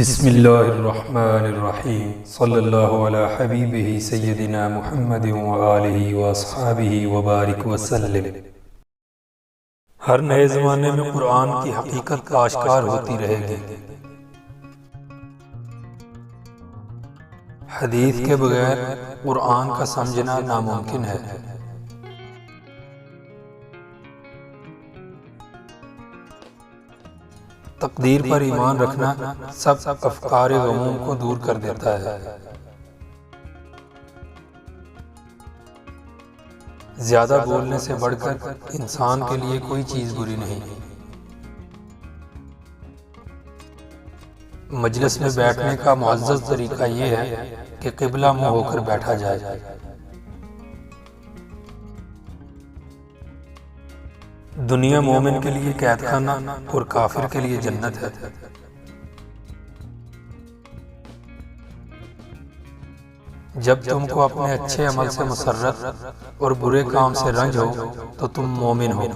बिस्मिल्लाहिर्रहमानिर्रहीम सल्लल्लाहु अला हबीबिही सय्यदिना मुहम्मद व आलिहि व अस्हाबिही व बारिक वसल्लम। हर नए ज़माने में कुरान की हकीकत आश्कार होती रहेगी। हदीस के बगैर कुरान का समझना नामुमकिन है। तकदीर पर ईमान रखना सब अफकारे गमूम को दूर कर देता है। ज्यादा बोलने से बढ़कर इंसान के लिए कोई चीज बुरी नहीं। मजलिस में बैठने का मुअज़्ज़ज़ तरीका ये है कि क़िबला मुँह होकर बैठा जाए। दुनिया मोमिन के लिए कैद खाना और काफिर के लिए जन्नत है। जब तुमको अपने अच्छे अमल से मुसर्रत और बुरे काम से रंज हो तो तुम मोमिन हो।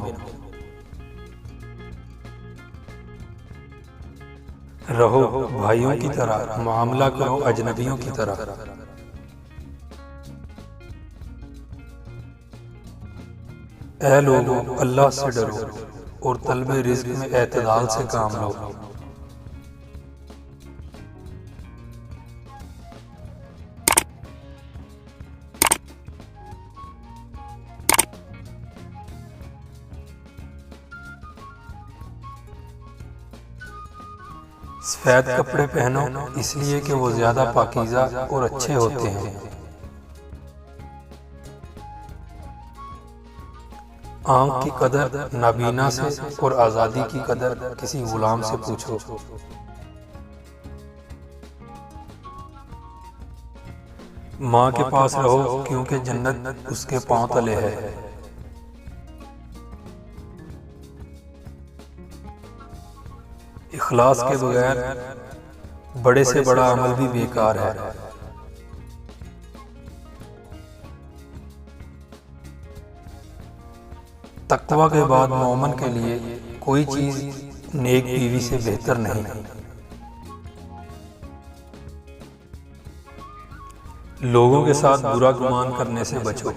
रहो भाइयों की तरह, मामला करो अजनबियों की तरह। ऐ लोगों, अल्लाह से डरो और तलबे रिज़्क में एतदाल से काम लो। सफेद कपड़े पहनो इसलिए कि वो ज्यादा पाकीज़ा और अच्छे होते हैं। आँख की कदर नाबीना से और आज़ादी की कदर किसी गुलाम से पूछो। माँ के पास रहो क्योंकि जन्नत उसके पांव तले है। इखलास के बगैर बड़े से बड़ा अमल भी बेकार है। तकवा के बाद मोमन के लिए कोई चीज नेक बीवी से बेहतर नहीं। लोगों के साथ बुरा गुमान करने से बचो।